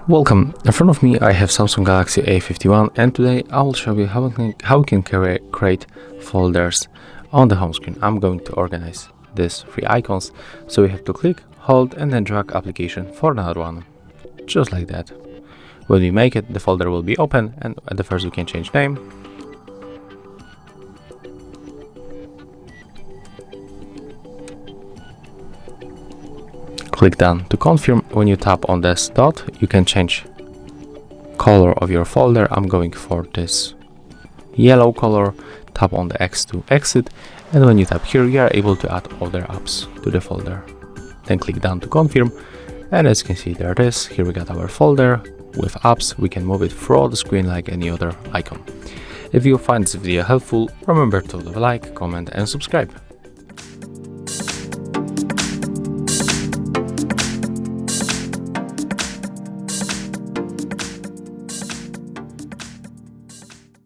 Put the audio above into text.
Welcome, in front of me I have Samsung Galaxy A51, and today I will show you how we can create folders on the home screen. I'm going to organize these three icons, so we have to click, hold and then drag application for another one, just like that. When we make it, the folder will be open, and at the first we can change name. Click done to confirm. When you tap on this dot, you can change color of your folder. I'm going for this yellow color. Tap on the X to exit, and when you tap here, you are able to add other apps to the folder. Then click done to confirm, and as you can see, there it is. Here we got our folder with apps. We can move it through the screen like any other icon. If you find this video helpful, remember to leave a like, comment and subscribe.